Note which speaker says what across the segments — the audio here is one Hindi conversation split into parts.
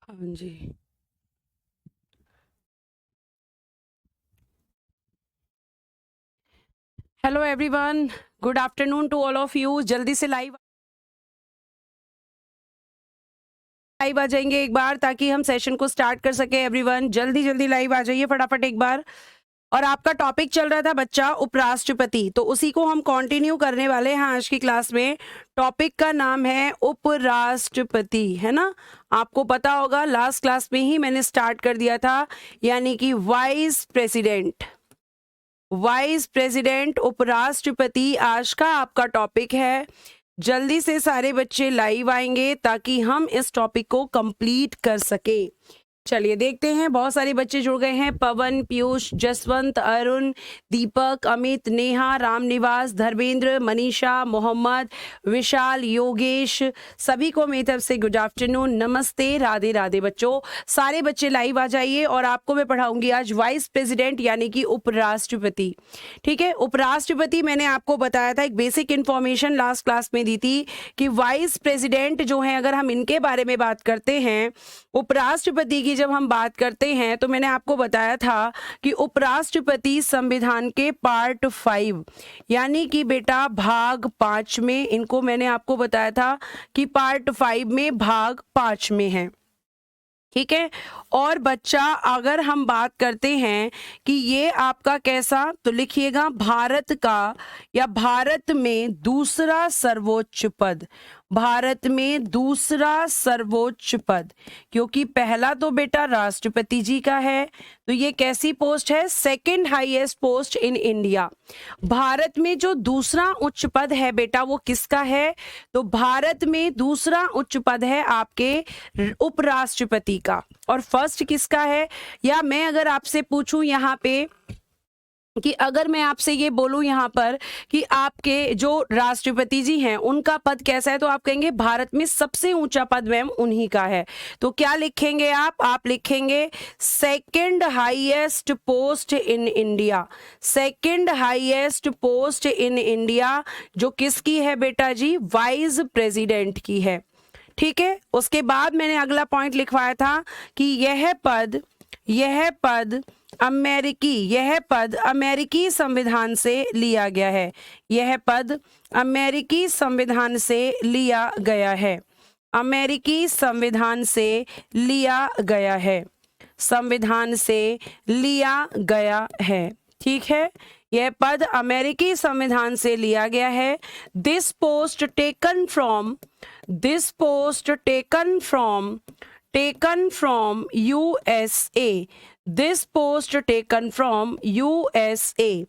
Speaker 1: हाँ जी। Hello everyone, good afternoon to all of you. जल्दी से लाइव आ जाएंगे एक बार ताकि हम सेशन को स्टार्ट कर सके। एवरीवन जल्दी जल्दी लाइव आ जाइए फटाफट एक बार। और आपका टॉपिक चल रहा था बच्चा उपराष्ट्रपति, तो उसी को हम कंटिन्यू करने वाले हैं आज की क्लास में। टॉपिक का नाम है उपराष्ट्रपति, है ना। आपको पता होगा लास्ट क्लास में ही मैंने स्टार्ट कर दिया था, यानी कि वाइस प्रेसिडेंट। वाइस प्रेसिडेंट उपराष्ट्रपति आज का आपका टॉपिक है। जल्दी से सारे बच्चे लाइव आएंगे ताकि हम इस टॉपिक को कंप्लीट कर सके। चलिए देखते हैं, बहुत सारे बच्चे जुड़ गए हैं। पवन, पीयूष, जसवंत, अरुण, दीपक, अमित, नेहा, रामनिवास, धर्मेंद्र, मनीषा, मोहम्मद, विशाल, योगेश, सभी को मेरी तरफ से गुड आफ्टरनून, नमस्ते, राधे राधे। बच्चों सारे बच्चे लाइव आ जाइए और आपको मैं पढ़ाऊंगी आज वाइस प्रेसिडेंट यानी कि उपराष्ट्रपति। ठीक है, उपराष्ट्रपति मैंने आपको बताया था, एक बेसिक इंफॉर्मेशन लास्ट क्लास में दी थी कि वाइस प्रेसिडेंट जो है, अगर हम इनके बारे में बात करते हैं, उपराष्ट्रपति की जब हम बात करते हैं, तो मैंने आपको बताया था कि उपराष्ट्रपति संविधान के पार्ट 5 यानी कि बेटा भाग 5 में, इनको मैंने आपको बताया था कि पार्ट 5 में भाग 5 में है। ठीक है। और बच्चा अगर हम बात करते हैं कि ये आपका कैसा, तो लिखिएगा भारत का या भारत में दूसरा सर्वोच्च पद। भारत में दूसरा सर्वोच्च पद, क्योंकि पहला तो बेटा राष्ट्रपति जी का है, तो ये कैसी पोस्ट है, second highest post in India. Bharat में जो दूसरा उच्च पद है बेटा वो किसका है, तो भारत में दूसरा उच्च पद है आपके उपराष्ट्रपति का। और फर्स्ट किसका है, या मैं अगर आपसे पूछूं यहाँ पे कि अगर मैं आपसे ये बोलूं यहाँ पर कि आपके जो राष्ट्रपति जी हैं उनका पद कैसा है, तो आप कहेंगे भारत में सबसे ऊंचा पद मैम उन्हीं का है। तो क्या लिखेंगे आप लिखेंगे second highest post in India. Second highest post in India जो किसकी है बेटा जी, वाइस प्रेसिडेंट की है। ठीक है। उसके बाद मैंने अगला पॉइंट लिखवाया था कि यह पद अमेरिकी संविधान से लिया गया है। यह पद अमेरिकी संविधान से लिया गया है। अमेरिकी संविधान से लिया गया है। संविधान से लिया गया है। ठीक है, यह पद अमेरिकी संविधान से लिया गया है। This post taken from USA। This post taken from USA।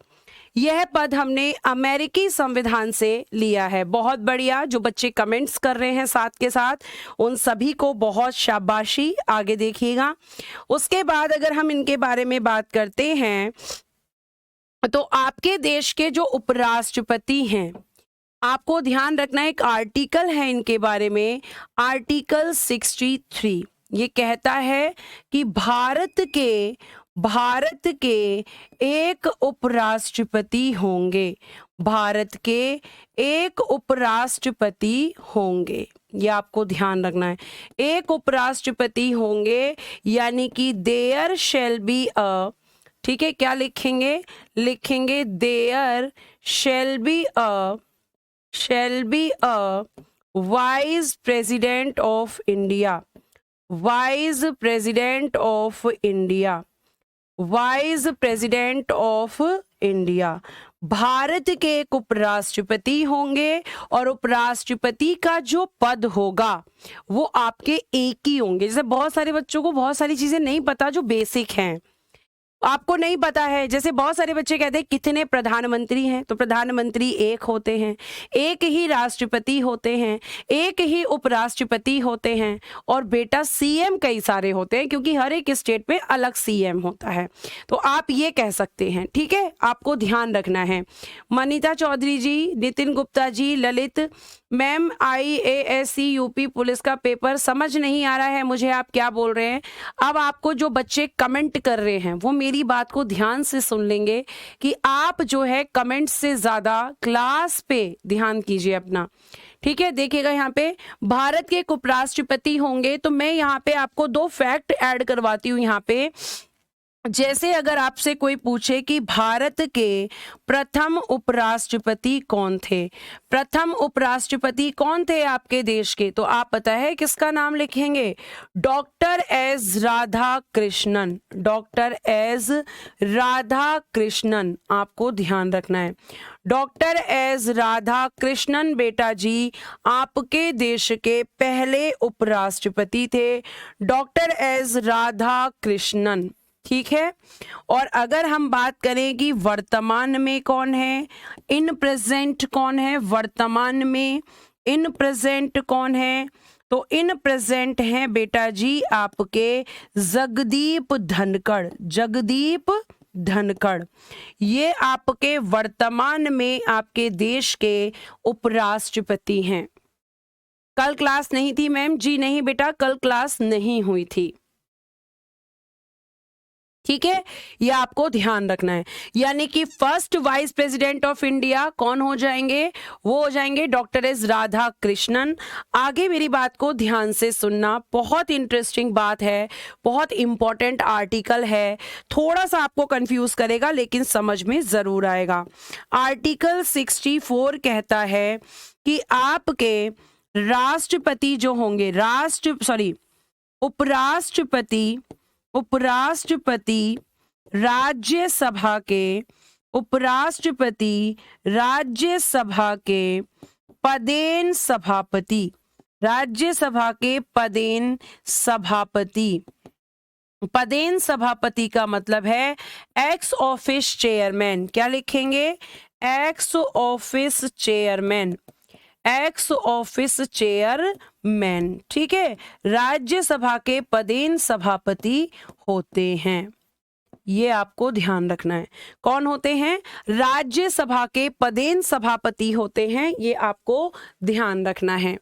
Speaker 1: यह पद हमने अमेरिकी संविधान से लिया है। बहुत बढ़िया, जो बच्चे कमेंट्स कर रहे हैं साथ के साथ उन सभी को बहुत शाबाशी। आगे देखिएगा। उसके बाद अगर हम इनके बारे में बात करते हैं, तो आपके देश के जो उपराष्ट्रपति हैं, आपको ध्यान रखना, एक आर्टिकल है इनके बारे में, आर्टिकल 63। ये कहता है कि भारत के एक उपराष्ट्रपति होंगे। भारत के एक उपराष्ट्रपति होंगे, ये आपको ध्यान रखना है। एक उपराष्ट्रपति होंगे, यानी कि देयर शैल बी अ, ठीक है, क्या लिखेंगे, लिखेंगे there shall be a vice president of India. Vice president of India. Vice president of India. Bharat के एक उपराष्ट्रपति होंगे और उपराष्ट्रपति का जो पद होगा वो आपके एक ही होंगे। जैसे बहुत सारे बच्चों को बहुत सारी चीजें नहीं पता जो बेसिक हैं, आपको नहीं पता है। जैसे बहुत सारे बच्चे कहते हैं कितने प्रधानमंत्री हैं, तो प्रधानमंत्री एक होते हैं, एक ही राष्ट्रपति होते हैं, एक ही उपराष्ट्रपति होते हैं, और बेटा सीएम कई सारे होते हैं, क्योंकि हर एक स्टेट पे अलग सीएम होता है। तो आप ये कह सकते हैं। ठीक है, आपको ध्यान रखना है। Manita Chaudhary ji, Nitin Gupta ji, Lalit ma'am, IASC UP police का पेपर समझ नहीं आ रहा है मुझे, आप क्या बोल रहे हैं। अब आपको जो बच्चे कमेंट कर रहे हैं वो मेरी बात को ध्यान से सुन लेंगे कि आप जो है कमेंट से ज्यादा क्लास पे ध्यान कीजिए अपना। ठीक है, देखिएगा यहाँ पे भारत के उपराष्ट्रपति होंगे, तो मैं यहाँ पे आपको 2 फैक्ट ऐड करवाती हूँ यहाँ पे। जैसे अगर आपसे कोई पूछे कि भारत के प्रथम उपराष्ट्रपति कौन थे, प्रथम उपराष्ट्रपति कौन थे आपके देश के, तो आप पता है किसका नाम लिखेंगे? Doctor S Radha Krishnan. Doctor S Radha Krishnan, आपको ध्यान रखना है। डॉक्टर एस राधा कृष्णन बेटा जी आपके देश के पहले उपराष्ट्रपति थे, डॉक्टर एस राधा कृष्णन। ठीक है, और अगर हम बात करें कि वर्तमान में कौन है, इन प्रेजेंट कौन है, वर्तमान में इन प्रेजेंट कौन है, तो इन प्रेजेंट हैं बेटा जी आपके जगदीप धनखड़। जगदीप धनखड़ ये आपके वर्तमान में आपके देश के उपराष्ट्रपति हैं। कल क्लास नहीं थी मैम? जी नहीं बेटा, कल क्लास नहीं हुई थी। ठीक है, ये आपको ध्यान रखना है। यानी कि first vice president of India कौन हो जाएंगे? वो हो जाएंगे डॉक्टर एस राधा कृष्णन। आगे मेरी बात को ध्यान से सुनना, बहुत इंटरेस्टिंग बात है, बहुत इंपॉर्टेंट आर्टिकल है, थोड़ा सा आपको कंफ्यूज करेगा लेकिन समझ में जरूर आएगा। आर्टिकल 64 कहता है कि आपके राष्ट्रपति जो होंगे, उपराष्ट्रपति राज्यसभा के पदेन सभापति, राज्यसभा के पदेन सभापति। पदेन सभापति का मतलब है एक्स ऑफिस चेयरमैन। क्या लिखेंगे? X office chairman, x office chairman. ठीक है, राज्यसभा के पदेन सभापति होते हैं, ये आपको ध्यान रखना है। कौन होते हैं? राज्यसभा के पदेन सभापति होते हैं, ये आपको ध्यान रखना है।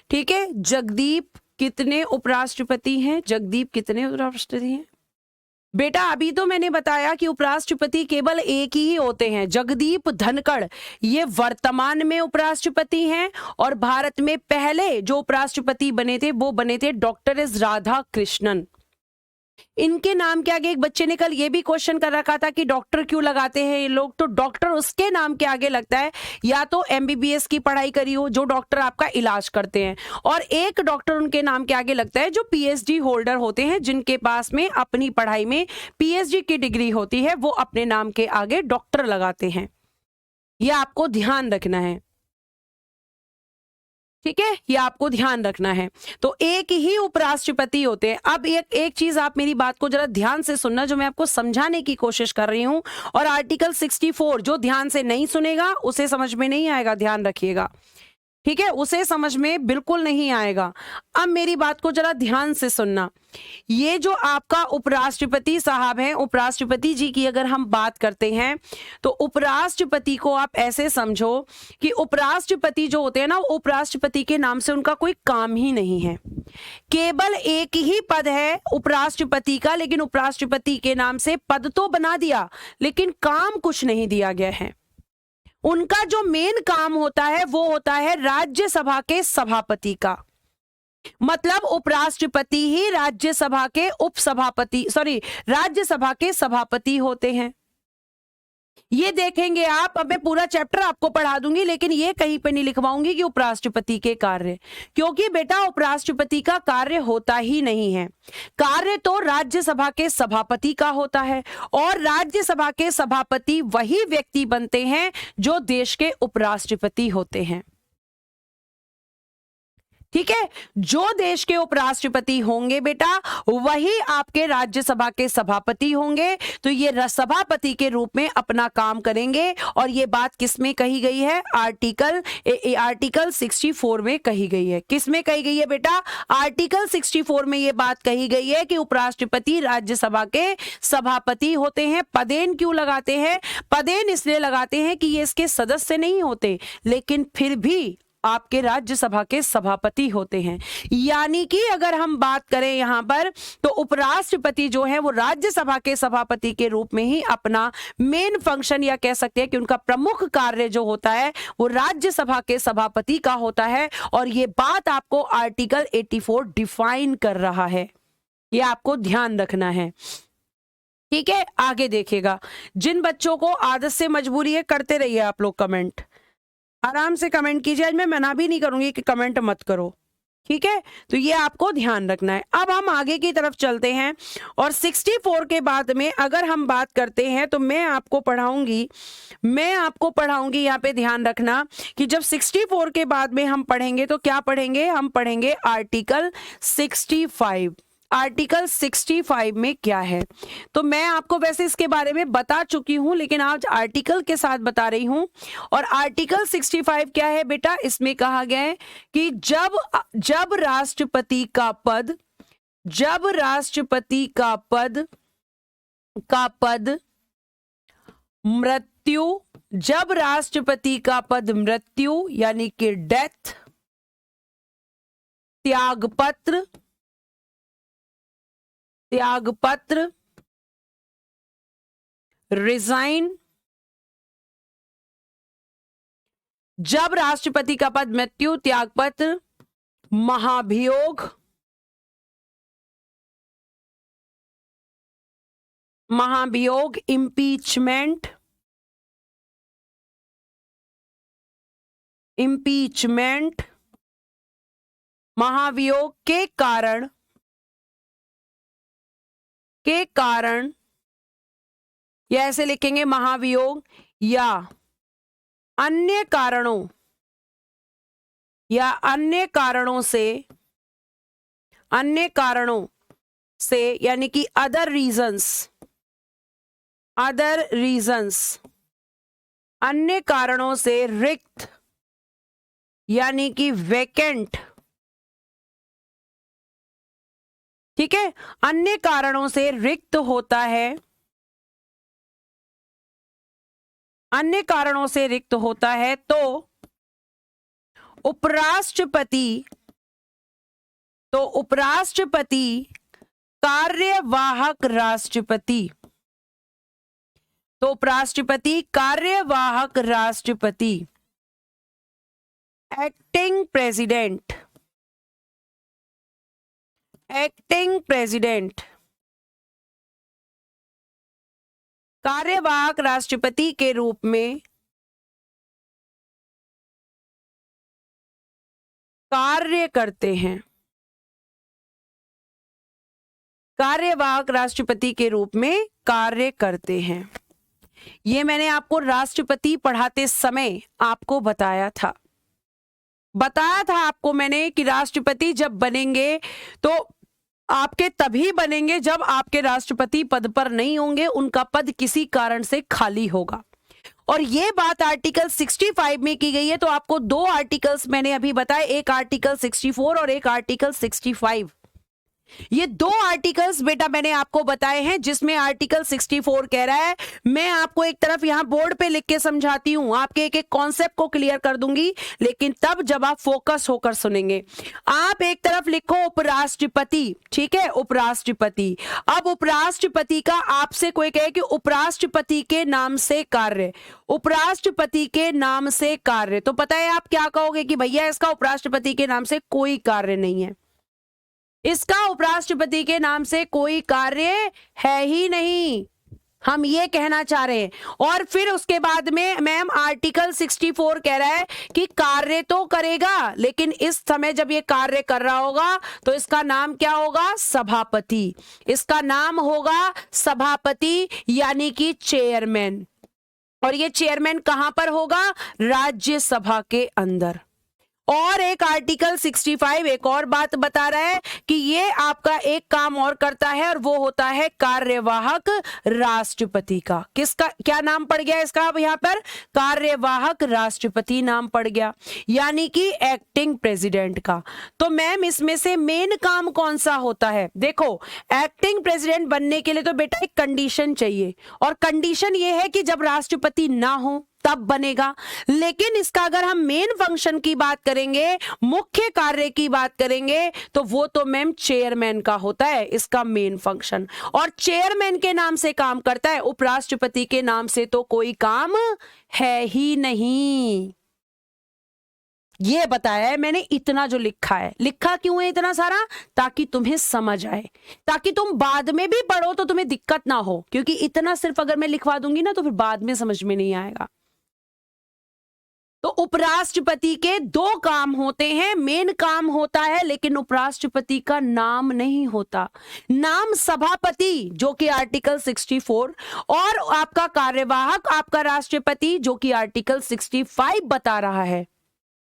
Speaker 1: ठीक है, जगदीप कितने उपराष्ट्रपति हैं? जगदीप कितने उपराष्ट्रपति हैं बेटा? अभी तो मैंने बताया कि उपराष्ट्रपति केवल एक ही होते हैं, जगदीप धनखड़। ये वर्तमान में उपराष्ट्रपति हैं और भारत में पहले जो उपराष्ट्रपति बने थे वो बने थे डॉक्टर एस राधा कृष्णन। इनके नाम के आगे एक बच्चे ने कल ये भी क्वेश्चन कर रखा था कि डॉक्टर क्यों लगाते हैं ये लोग, तो डॉक्टर उसके नाम के आगे लगता है या तो एमबीबीएस की पढ़ाई करी हो, जो डॉक्टर आपका इलाज करते हैं, और एक डॉक्टर उनके नाम के आगे लगता है जो पीएचडी होल्डर होते हैं, जिनके पास में अपनी पढ़ाई में पीएचडी की डिग्री होती है, वो अपने नाम के आगे डॉक्टर लगाते हैं। यह आपको ध्यान रखना है। ठीक है, ये आपको ध्यान रखना है। तो एक ही उपराष्ट्रपति होते हैं। अब एक चीज आप मेरी बात को जरा ध्यान से सुनना, जो मैं आपको समझाने की कोशिश कर रही हूं। और आर्टिकल 64 जो ध्यान से नहीं सुनेगा उसे समझ में नहीं आएगा, ध्यान रखिएगा। ठीक है, उसे समझ में बिल्कुल नहीं आएगा। अब मेरी बात को जरा ध्यान से सुनना। ये जो आपका उपराष्ट्रपति साहब हैं, उपराष्ट्रपति जी की अगर हम बात करते हैं तो उपराष्ट्रपति को आप ऐसे समझो कि उपराष्ट्रपति जो होते हैं ना, उपराष्ट्रपति के नाम से उनका कोई काम ही नहीं है। केवल एक ही पद है उपराष्ट्रपति का, लेकिन उपराष्ट्रपति के नाम से पद तो बना दिया लेकिन काम कुछ नहीं दिया गया है। उनका जो मेन काम होता है वो होता है राज्यसभा के सभापति का। मतलब उपराष्ट्रपति ही राज्यसभा के राज्यसभा के सभापति होते हैं। ये देखेंगे आप, अब मैं पूरा चैप्टर आपको पढ़ा दूंगी लेकिन ये कहीं पे नहीं लिखवाऊंगी कि उपराष्ट्रपति के कार्य, क्योंकि बेटा उपराष्ट्रपति का कार्य होता ही नहीं है। कार्य तो राज्यसभा के सभापति का होता है, और राज्यसभा के सभापति वही व्यक्ति बनते हैं जो देश के उपराष्ट्रपति होते हैं। ठीक है, जो देश के उपराष्ट्रपति होंगे बेटा वही आपके राज्यसभा के सभापति होंगे। तो ये सभापति के रूप में अपना काम करेंगे। और ये बात किस में कही गई है? आर्टिकल 64 में कही गई है। किस में कही गई है बेटा? आर्टिकल 64 में ये बात कही गई है कि उपराष्ट्रपति राज्यसभा के सभापति होते हैं। पदेन क्यों लगाते हैं? पदेन इसलिए लगाते हैं कि ये इसके सदस्य नहीं होते, लेकिन फिर भी आपके राज्यसभा के सभापति होते हैं। यानी कि अगर हम बात करें यहां पर, तो उपराष्ट्रपति जो है वो राज्यसभा के सभापति के रूप में ही अपना मेन फंक्शन, या कह सकते हैं कि उनका प्रमुख कार्य जो होता है वो राज्यसभा के सभापति का होता है। और ये बात आपको आर्टिकल 84 डिफाइन कर रहा है, ये आपको ध्यान रखना है। ठीक है, आगे देखिएगा। जिन बच्चों को आदत से मजबूरी है, करते रहिए आप लोग कमेंट, आराम से कमेंट कीजिए। आज मैं मना भी नहीं करूंगी कि कमेंट मत करो, ठीक है, तो ये आपको ध्यान रखना है। अब हम आगे की तरफ चलते हैं और 64 के बाद में अगर हम बात करते हैं तो मैं आपको पढ़ाऊंगी यहाँ पे ध्यान रखना कि जब 64 के बाद में हम पढ़ेंगे तो क्या पढ़ेंगे, हम पढ़ेंगे आर्टिकल 65। आर्टिकल 65 में क्या है, तो मैं आपको वैसे इसके बारे में बता चुकी हूं, लेकिन आज आर्टिकल के साथ बता रही हूं। और आर्टिकल 65 क्या है बेटा, इसमें कहा गया है कि जब राष्ट्रपति का पद मृत्यु, जब राष्ट्रपति का पद मृत्यु यानी कि डेथ, त्यागपत्र, रिजाइन, जब राष्ट्रपति का पद मृत्यु, त्यागपत्र, महाभियोग, इम्पीचमेंट, महाभियोग के कारण या ऐसे लिखेंगे महाभियोग, या अन्य कारणों से यानी कि अदर रीजंस, अन्य कारणों से रिक्त यानी कि वैकेंट, ठीक है, अन्य कारणों से रिक्त होता है, तो उपराष्ट्रपति कार्यवाहक राष्ट्रपति, एक्टिंग प्रेसिडेंट, कार्यवाहक राष्ट्रपति के रूप में कार्य करते हैं, ये मैंने आपको राष्ट्रपति पढ़ाते समय आपको बताया था आपको मैंने कि राष्ट्रपति जब बनेंगे तो आपके तभी बनेंगे जब आपके राष्ट्रपति पद पर नहीं होंगे, उनका पद किसी कारण से खाली होगा। और ये बात आर्टिकल 65 में की गई है। तो आपको दो आर्टिकल्स मैंने अभी बताए, एक आर्टिकल 64 और एक आर्टिकल 65। ये दो आर्टिकल्स बेटा मैंने आपको बताए हैं, जिसमें आर्टिकल 64 कह रहा है, मैं आपको एक तरफ यहां बोर्ड पे लिख के समझाती हूं, आपके एक एक कॉन्सेप्ट को क्लियर कर दूंगी, लेकिन तब जब आप फोकस होकर सुनेंगे। आप एक तरफ लिखो उपराष्ट्रपति, ठीक है, उपराष्ट्रपति। अब उपराष्ट्रपति का आपसे कोई कहे कि उपराष्ट्रपति के नाम से कार्य, तो पता है आप क्या कहोगे कि भैया इसका उपराष्ट्रपति के नाम से कोई कार्य नहीं है, इसका उपराष्ट्रपति के नाम से कोई कार्य है ही नहीं, हम ये कहना चाह रहे हैं। और फिर उसके बाद में मैम आर्टिकल 64 कह रहा है कि कार्य तो करेगा, लेकिन इस समय जब ये कार्य कर रहा होगा तो इसका नाम क्या होगा, सभापति, इसका नाम होगा सभापति यानी कि चेयरमैन। और ये चेयरमैन कहां पर होगा, राज्यसभा के अंदर। और एक आर्टिकल 65 एक और बात बता रहा है कि ये आपका एक काम और करता है, और वो होता है कार्यवाहक राष्ट्रपति का। किसका क्या नाम पड़ गया इसका, अब यहां पर कार्यवाहक राष्ट्रपति नाम पड़ गया, यानी कि एक्टिंग प्रेसिडेंट का। तो मैम इसमें से मेन काम कौन सा होता है, देखो एक्टिंग प्रेसिडेंट बनने के लिए तो बेटा एक कंडीशन चाहिए, और कंडीशन ये है कि जब राष्ट्रपति ना हो तब बनेगा। लेकिन इसका अगर हम मेन फंक्शन की बात करेंगे, मुख्य कार्य की बात करेंगे, तो वो तो मैम चेयरमैन का होता है, इसका मेन फंक्शन। और चेयरमैन के नाम से काम करता है, उपराष्ट्रपति के नाम से तो कोई काम है ही नहीं। ये बताया है मैंने, इतना जो लिखा है। लिखा क्यों है इतना सारा? ताकि तुम्हें समझ आए, ताकि तुम बाद में भी पढ़ो तो तुम्हें दिक्कत ना हो, क्योंकि इतना सिर्फ अगर मैं लिखवा दूंगी ना तो फिर बाद में समझ में नहीं आएगा। तो उपराष्ट्रपति के दो काम होते हैं, मेन काम होता है लेकिन उपराष्ट्रपति का नाम नहीं होता। नाम सभापति जो कि आर्टिकल 64, और आपका कार्यवाहक आपका राष्ट्रपति जो कि आर्टिकल 65 बता रहा है।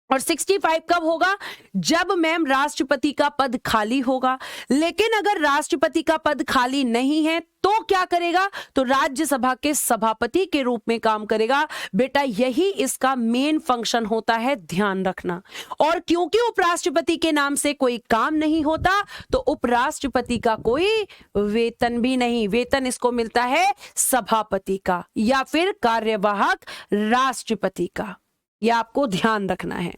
Speaker 1: और 65 कब होगा? जब मैम राष्ट्रपति का पद खाली होगा। लेकिन अगर राष्ट्रपति का पद खाली नहीं है तो क्या करेगा? तो राज्यसभा के सभापति के रूप में काम करेगा। बेटा यही इसका मेन फंक्शन होता है, ध्यान रखना। और क्योंकि उपराष्ट्रपति के नाम से कोई काम नहीं होता तो उपराष्ट्रपति का कोई वेतन भी नहीं, वेतन इसको मिलता है सभापति का या फिर कार्यवाहक राष्ट्रपति का। यह आपको ध्यान रखना है,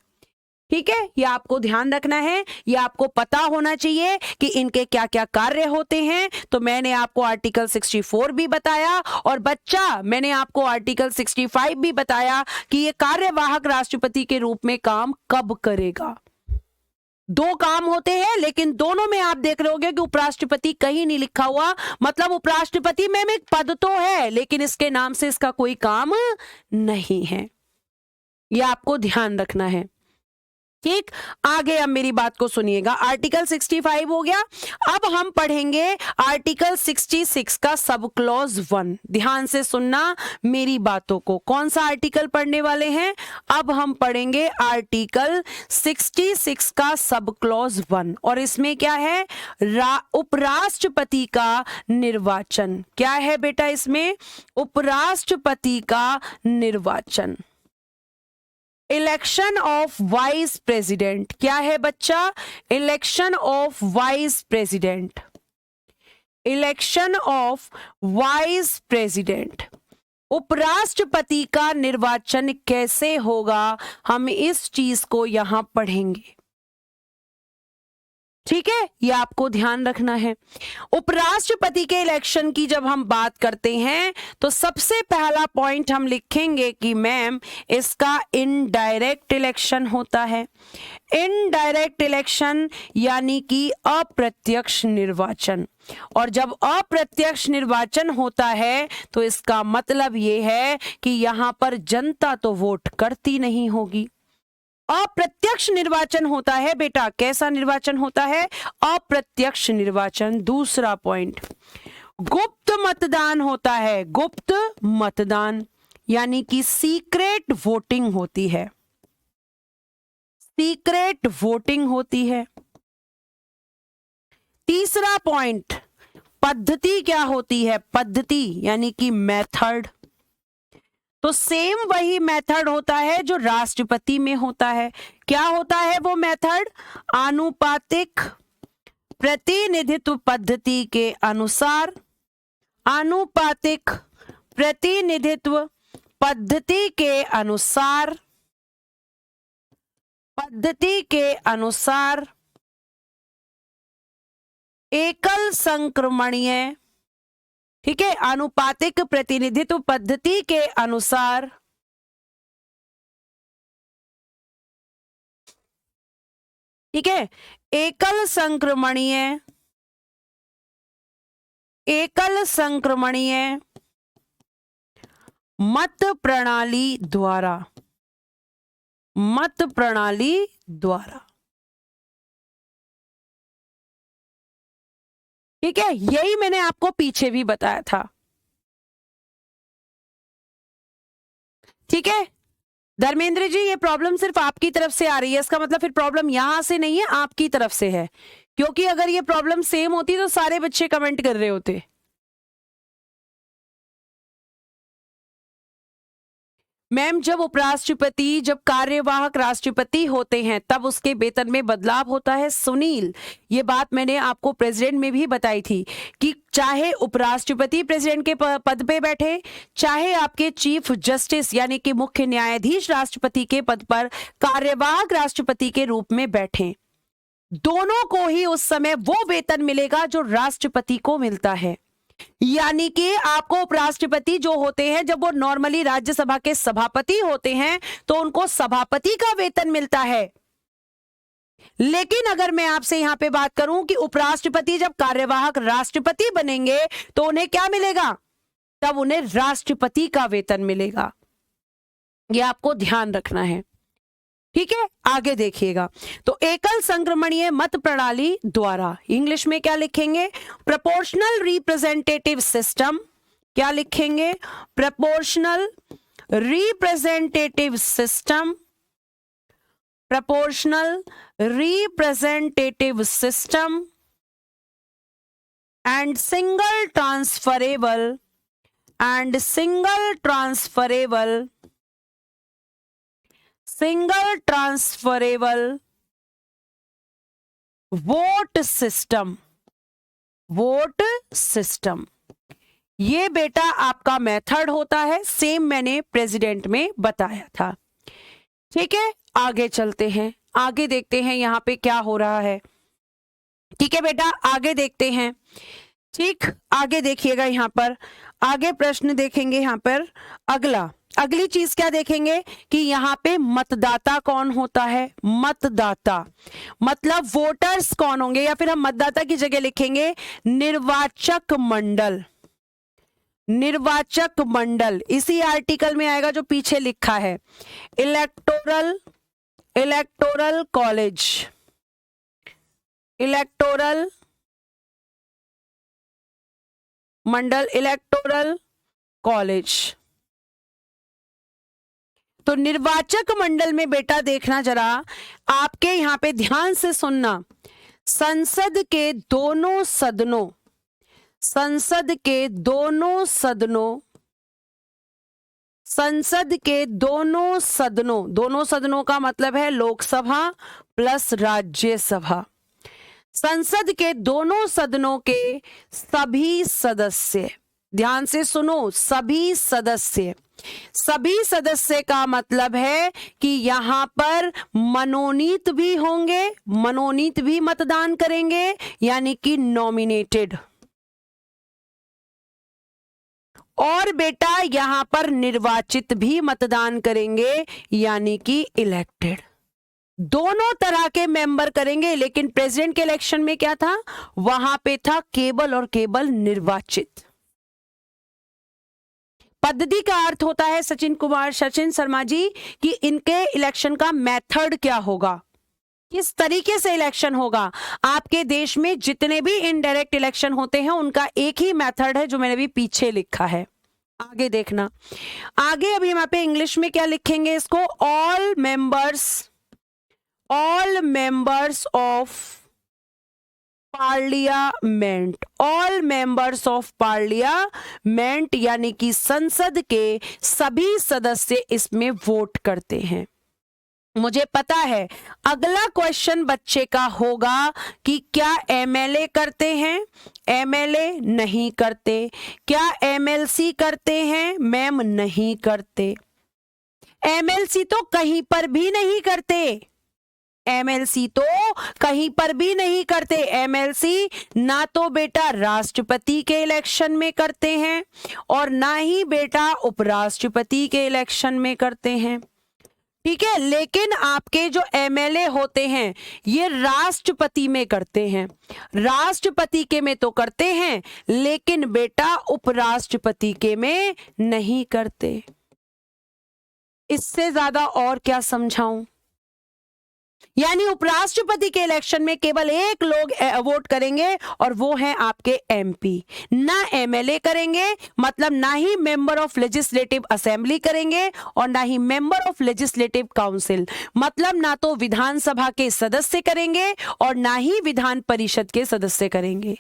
Speaker 1: ठीक है? ये आपको ध्यान रखना है, ये आपको पता होना चाहिए कि इनके क्या क्या कार्य होते हैं। तो मैंने आपको आर्टिकल 64 भी बताया, और बच्चा मैंने आपको आर्टिकल 65 भी बताया कि ये कार्यवाहक राष्ट्रपति के रूप में काम कब करेगा। दो काम होते हैं, लेकिन दोनों में आप देख रहे होगे कि उपराष्ट्रपति कहीं नहीं लिखा हुआ। मतलब उपराष्ट्रपति में एक पद तो है लेकिन इसके नाम से इसका कोई काम नहीं है। यह आपको ध्यान रखना है, ठीक? आगे अब मेरी बात को सुनिएगा। आर्टिकल 65 हो गया। अब हम पढ़ेंगे आर्टिकल 66 का सब क्लॉज 1। ध्यान से सुनना मेरी बातों को। कौन सा आर्टिकल पढ़ने वाले हैं? अब हम पढ़ेंगे आर्टिकल 66 का सब क्लॉज 1। और इसमें क्या है? उपराष्ट्रपति का निर्वाचन। क्या है बेटा इसमें? उपराष्ट्रपति का निर्वाचन। Election of vice president. क्या है बच्चा? Election of vice president. Election of vice president. उपराष्ट्रपति का निर्वाचन कैसे होगा, हम इस चीज को यहां पढ़ेंगे, ठीक है? ये आपको ध्यान रखना है। उपराष्ट्रपति के इलेक्शन की जब हम बात करते हैं तो सबसे पहला पॉइंट हम लिखेंगे कि मैम इसका इनडायरेक्ट इलेक्शन होता है। इनडायरेक्ट इलेक्शन यानी कि अप्रत्यक्ष निर्वाचन। और जब अप्रत्यक्ष निर्वाचन होता है तो इसका मतलब ये है कि यहां पर जनता तो वोट करती नहीं होगी। अप्रत्यक्ष निर्वाचन होता है बेटा। कैसा निर्वाचन होता है? अप्रत्यक्ष निर्वाचन। दूसरा पॉइंट, गुप्त मतदान होता है। गुप्त मतदान यानी कि सीक्रेट वोटिंग होती है। सीक्रेट वोटिंग होती है। तीसरा पॉइंट, पद्धति क्या होती है? पद्धति यानी कि मेथड। तो सेम वही मेथड होता है जो राष्ट्रपति में होता है। क्या होता है वो मेथड? आनुपातिक प्रतिनिधित्व पद्धति के अनुसार। आनुपातिक प्रतिनिधित्व पद्धति के अनुसार। पद्धति के अनुसार एकल संक्रमणीय, ठीक है? आनुपातिक प्रतिनिधित्व पद्धति के अनुसार ठीक है, एकल संक्रमणीय मत प्रणाली द्वारा। मत प्रणाली द्वारा, ठीक है? यही मैंने आपको पीछे भी बताया था, ठीक है? धर्मेंद्र जी, ये प्रॉब्लम सिर्फ आपकी तरफ से आ रही है, इसका मतलब फिर प्रॉब्लम यहां से नहीं है, आपकी तरफ से है। क्योंकि अगर ये प्रॉब्लम सेम होती तो सारे बच्चे कमेंट कर रहे होते। मैम जब कार्यवाहक राष्ट्रपति होते हैं तब उसके वेतन में बदलाव होता है। सुनील, ये बात मैंने आपको प्रेसिडेंट में भी बताई थी कि चाहे उपराष्ट्रपति प्रेसिडेंट के पद पे बैठे, चाहे आपके चीफ जस्टिस यानी कि मुख्य न्यायाधीश राष्ट्रपति के पद पर कार्यवाहक राष्ट्रपति के रूप में बैठे, दोनों को ही उस समय वो वेतन मिलेगा जो राष्ट्रपति को मिलता है। यानी कि आपको उपराष्ट्रपति जो होते हैं, जब वो नॉर्मली राज्यसभा के सभापति होते हैं तो उनको सभापति का वेतन मिलता है। लेकिन अगर मैं आपसे यहां पे बात करूं कि उपराष्ट्रपति जब कार्यवाहक राष्ट्रपति बनेंगे तो उन्हें क्या मिलेगा? तब उन्हें राष्ट्रपति का वेतन मिलेगा। यह आपको ध्यान रखना है, ठीक है। आगे देखिएगा, तो एकल संक्रमणीय मत प्रणाली द्वारा इंग्लिश में क्या लिखेंगे? Proportional representative system. क्या लिखेंगे? Proportional representative system. Proportional representative system and single transferable vote system. ये बेटा आपका मेथड होता है, सेम मैंने प्रेसिडेंट में बताया था, ठीक है। आगे चलते हैं, आगे देखते हैं यहां पे क्या हो रहा है, ठीक है बेटा। आगे देखते हैं, ठीक। आगे देखिएगा, यहां पर आगे प्रश्न देखेंगे। यहां पर अगली चीज क्या देखेंगे कि यहाँ पे मतदाता कौन होता है? मतदाता मतलब वोटर्स कौन होंगे, या फिर हम मतदाता की जगह लिखेंगे निर्वाचक मंडल। इसी आर्टिकल में आएगा जो पीछे लिखा है, इलेक्टोरल कॉलेज, इलेक्टोरल मंडल, इलेक्टोरल कॉलेज। तो निर्वाचक मंडल में बेटा देखना जरा, आपके यहां पे ध्यान से सुनना, संसद के दोनों सदनों का मतलब है लोकसभा प्लस राज्यसभा। संसद के दोनों सदनों के सभी सदस्य, ध्यान से सुनो, सभी सदस्य का मतलब है कि यहां पर मनोनीत भी होंगे, मनोनीत भी मतदान करेंगे, यानी कि नॉमिनेटेड। और बेटा यहां पर निर्वाचित भी मतदान करेंगे, यानी कि इलेक्टेड। दोनों तरह के मेंबर करेंगे। लेकिन प्रेसिडेंट के इलेक्शन में क्या था? वहां पे था केवल और केवल निर्वाचित। पद्धति का अर्थ होता है सचिन शर्मा जी कि इनके इलेक्शन का मेथड क्या होगा, किस तरीके से इलेक्शन होगा। आपके देश में जितने भी इनडायरेक्ट इलेक्शन होते हैं उनका एक ही मेथड है जो मैंने भी पीछे लिखा है। आगे देखना, आगे अभी यहाँ पे इंग्लिश में क्या लिखेंगे इसको? All members of parliament, all members of parliament यानी कि संसद के सभी सदस्य इसमें वोट करते हैं। मुझे पता है अगला क्वेश्चन बच्चे का होगा कि क्या एमएलए करते हैं? एमएलए नहीं करते। क्या एमएलसी करते हैं? मैम नहीं करते। एमएलसी तो कहीं पर भी नहीं करते। एमएलसी तो कहीं पर भी नहीं करते। एमएलसी ना तो बेटा राष्ट्रपति के इलेक्शन में करते हैं और ना ही बेटा उपराष्ट्रपति के इलेक्शन में करते हैं, ठीक है। लेकिन आपके जो एमएलए होते हैं ये राष्ट्रपति में करते हैं, राष्ट्रपति के में तो करते हैं लेकिन बेटा उपराष्ट्रपति के में नहीं करते। इससे ज्यादा और क्या समझाऊं? यानी उपराष्ट्रपति के इलेक्शन में केवल एक लोग वोट करेंगे और वो हैं आपके एमपी, ना एमएलए करेंगे, मतलब ना ही मेंबर ऑफ लेजिस्लेटिव असेंबली करेंगे और ना ही मेंबर ऑफ लेजिस्लेटिव काउंसिल, मतलब ना तो विधानसभा के सदस्य करेंगे और ना ही विधान परिषद के सदस्य करेंगे।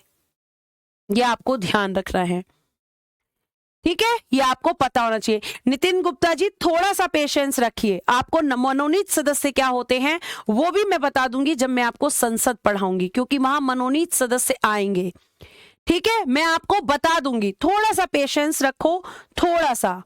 Speaker 1: यह आपको ध्यान रखना है। ठीक है, ये आपको पता होना चाहिए। नितिन गुप्ता जी थोड़ा सा पेशेंस रखिए, आपको मनोनीत सदस्य क्या होते हैं वो भी मैं बता दूंगी जब मैं आपको संसद पढ़ाऊंगी, क्योंकि वहां मनोनीत सदस्य आएंगे। ठीक है, मैं आपको बता दूंगी, थोड़ा सा पेशेंस रखो, थोड़ा सा।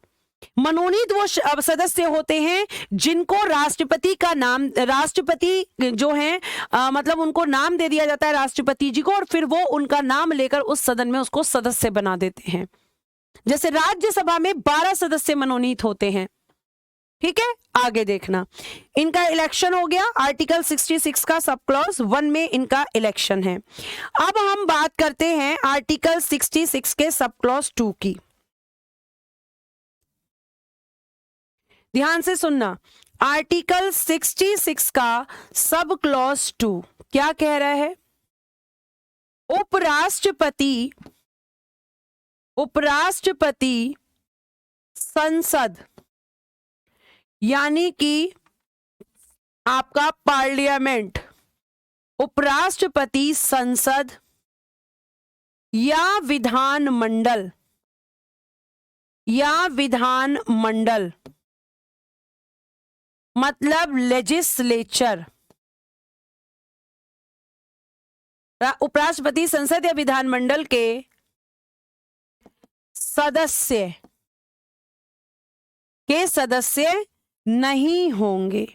Speaker 1: मनोनीत वो सदस्य होते हैं जिनको राष्ट्रपति का नाम, राष्ट्रपति जो है मतलब उनको नाम दे दिया जाता है राष्ट्रपति जी को, और फिर वो उनका नाम लेकर उस सदन में उसको सदस्य बना देते हैं। जैसे राज्यसभा में 12 सदस्य मनोनीत होते हैं। ठीक है, आगे देखना, इनका इलेक्शन हो गया, आर्टिकल 66 का सब क्लॉज 1 में इनका इलेक्शन है। अब हम बात करते हैं आर्टिकल 66 के सब क्लॉज 2 की। ध्यान से सुनना, आर्टिकल 66 का सब क्लॉज 2 क्या कह रहा है? उपराष्ट्रपति संसद यानी कि आपका पार्लियामेंट, उपराष्ट्रपति संसद या विधानमंडल मतलब लेजिस्लेचर, उपराष्ट्रपति संसद या विधानमंडल के सदस्य नहीं होंगे।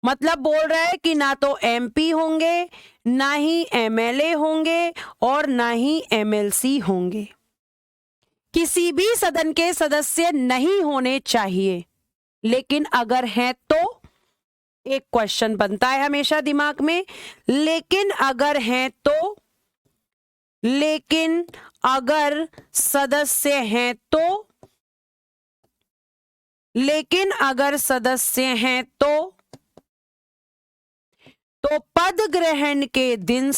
Speaker 1: मतलब बोल रहा है कि ना तो एमपी होंगे, ना ही एमएलए होंगे, और ना ही एमएलसी होंगे। किसी भी सदन के सदस्य नहीं होने चाहिए। लेकिन अगर हैं तो एक क्वेश्चन बनता है हमेशा दिमाग में, लेकिन अगर सदस्य हैं तो पद ग्रहण के दिन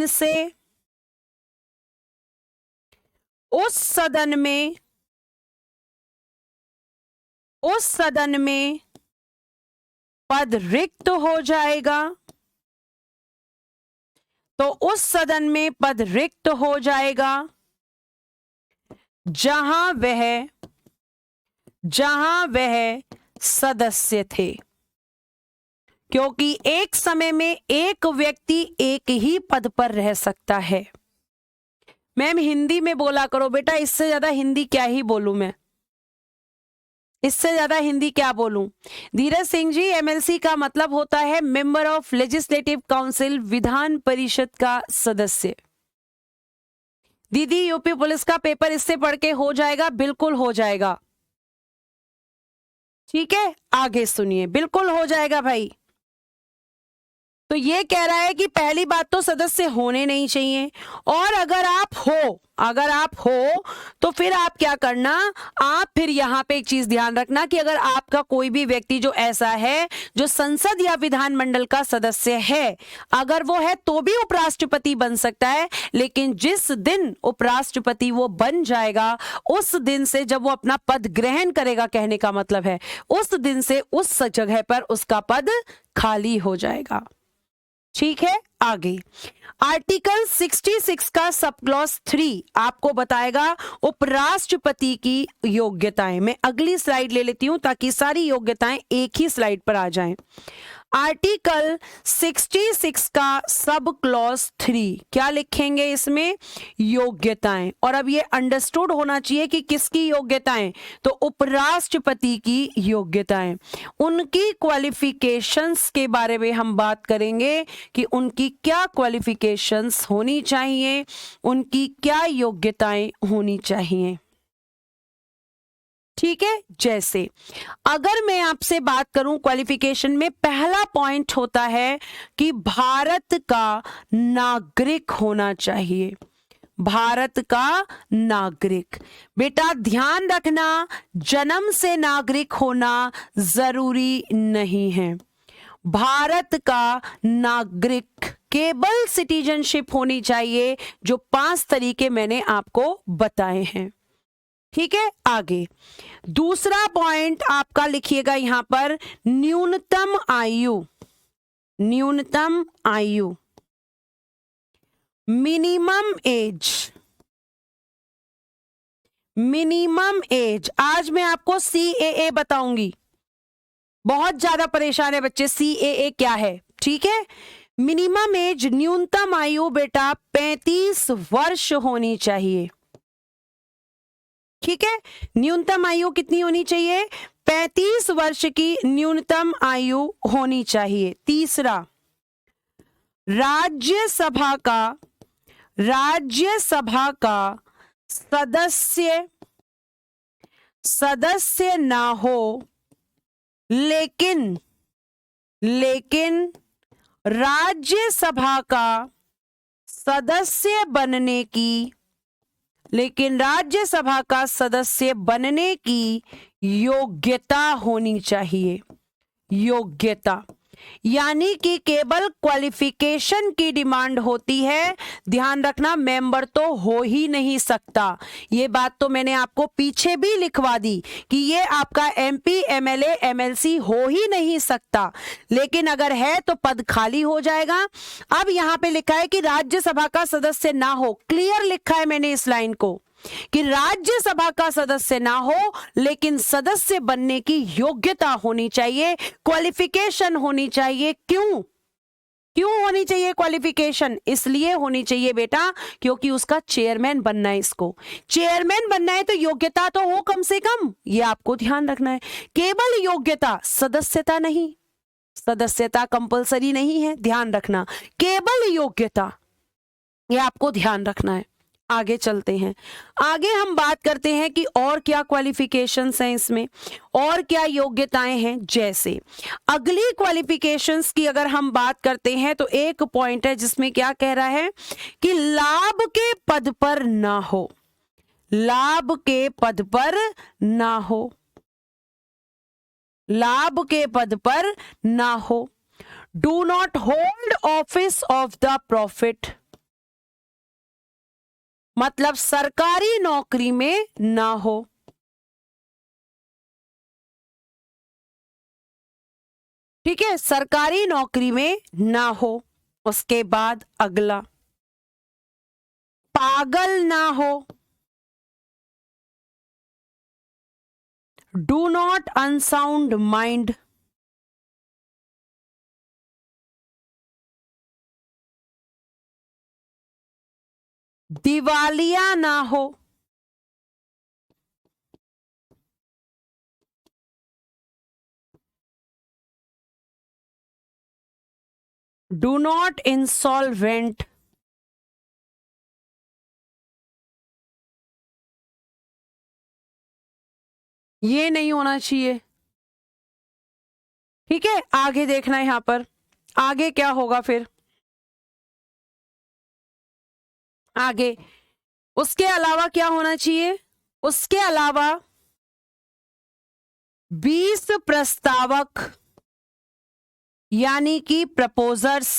Speaker 1: से उस सदन में पद रिक्त हो जाएगा। तो उस सदन में पद रिक्त हो जाएगा जहां वह सदस्य थे, क्योंकि एक समय में एक व्यक्ति एक ही पद पर रह सकता है। मैम हिंदी में बोला करो बेटा, इससे ज्यादा हिंदी क्या ही बोलूं मैं, इससे ज्यादा हिंदी क्या बोलूं। धीरज सिंह जी, एमएलसी का मतलब होता है member of legislative council, Vidhan Parishad का सदस्य। दीदी यूपी पुलिस का पेपर इससे पढ़ के हो जाएगा? बिल्कुल हो जाएगा। ठीक है, आगे सुनिए, बिल्कुल हो जाएगा भाई। तो ये कह रहा है कि पहली बात तो सदस्य होने नहीं चाहिए, और अगर आप हो तो फिर आप क्या करना, आप फिर यहां पे एक चीज ध्यान रखना कि अगर आपका कोई भी व्यक्ति जो ऐसा है जो संसद या विधानमंडल का सदस्य है, अगर वो है तो भी उपराष्ट्रपति बन सकता है। लेकिन जिस दिन उपराष्ट्रपति वो बन जाएगा, उस दिन से जब वो अपना पद ग्रहण करेगा, कहने का मतलब है उस दिन से उस जगह पर उसका पद खाली हो जाएगा। ठीक है, आगे आर्टिकल 66 का सब क्लॉज 3 आपको बताएगा उपराष्ट्रपति की योग्यताएं। मैं अगली स्लाइड ले लेती हूं ताकि सारी योग्यताएं एक ही स्लाइड पर आ जाएं। आर्टिकल 66 का सब क्लॉज 3 क्या लिखेंगे इसमें? योग्यताएं। और अब ये अंडरस्टूड होना चाहिए कि किसकी योग्यताएं, तो उपराष्ट्रपति की योग्यताएं। उनकी क्वालिफिकेशंस के बारे में हम बात करेंगे कि उनकी क्या क्वालिफिकेशंस होनी चाहिए, उनकी क्या योग्यताएं होनी चाहिए। ठीक है, जैसे अगर मैं आपसे बात करूं क्वालिफिकेशन में, पहला पॉइंट होता है कि भारत का नागरिक होना चाहिए। भारत का नागरिक। बेटा ध्यान रखना, जन्म से नागरिक होना जरूरी नहीं है। भारत का नागरिक केवल सिटीजनशिप होनी चाहिए, जो 5 तरीके मैंने आपको बताए हैं। ठीक है, आगे दूसरा पॉइंट आपका लिखिएगा यहां पर, न्यूनतम आयु, न्यूनतम आयु, मिनिमम एज, मिनिमम एज। आज मैं आपको CAA बताऊंगी, बहुत ज्यादा परेशान है बच्चे, CAA क्या है, ठीक है। मिनिमम एज, न्यूनतम आयु बेटा 35 वर्ष होनी चाहिए, ठीक है। न्यूनतम आयु कितनी होनी चाहिए, 35 वर्ष की न्यूनतम आयु होनी चाहिए। तीसरा, राज्यसभा का, राज्यसभा का सदस्य, सदस्य ना हो, लेकिन, लेकिन राज्यसभा का सदस्य बनने की, लेकिन राज्यसभा का सदस्य बनने की योग्यता होनी चाहिए, योग्यता। यानी कि केवल क्वालिफिकेशन की डिमांड होती है, ध्यान रखना मेंबर तो हो ही नहीं सकता। ये बात तो मैंने आपको पीछे भी लिखवा दी कि ये आपका MP MLA MLC हो ही नहीं सकता, लेकिन अगर है तो पद खाली हो जाएगा। अब यहां पे लिखा है कि राज्यसभा का सदस्य ना हो, क्लियर लिखा है मैंने इस लाइन को कि राज्यसभा का सदस्य ना हो, लेकिन सदस्य बनने की योग्यता होनी चाहिए, क्वालिफिकेशन होनी चाहिए। क्यों, क्यों होनी चाहिए क्वालिफिकेशन? इसलिए होनी चाहिए बेटा क्योंकि उसका चेयरमैन बनना है, इसको चेयरमैन बनना है तो योग्यता तो हो कम से कम, ये आपको ध्यान रखना है। केवल योग्यता, सदस्यता नहीं, सदस्यता कंपलसरी नहीं है, ध्यान रखना, केवल योग्यता, ये आपको ध्यान रखना है। आगे चलते हैं, आगे हम बात करते हैं कि और क्या क्वालिफिकेशंस हैं इसमें, और क्या योग्यताएं हैं। जैसे अगली क्वालिफिकेशंस की अगर हम बात करते हैं तो एक पॉइंट है जिसमें क्या कह रहा है कि लाभ के पद पर ना हो, लाभ के पद पर ना हो, लाभ के पद पर ना हो। Do not hold office of the profit, मतलब सरकारी नौकरी में ना हो। ठीक है, सरकारी नौकरी में ना हो। उसके बाद अगला, पागल ना हो, डू नॉट अनसाउंड माइंड, दिवालिया ना हो, डू नॉट इंसॉल्वेंट, ये नहीं होना चाहिए। ठीक है, आगे देखना है यहां पर, आगे क्या होगा फिर आगे। उसके अलावा क्या होना चाहिए, उसके अलावा 20 प्रस्तावक यानी कि प्रपोजर्स,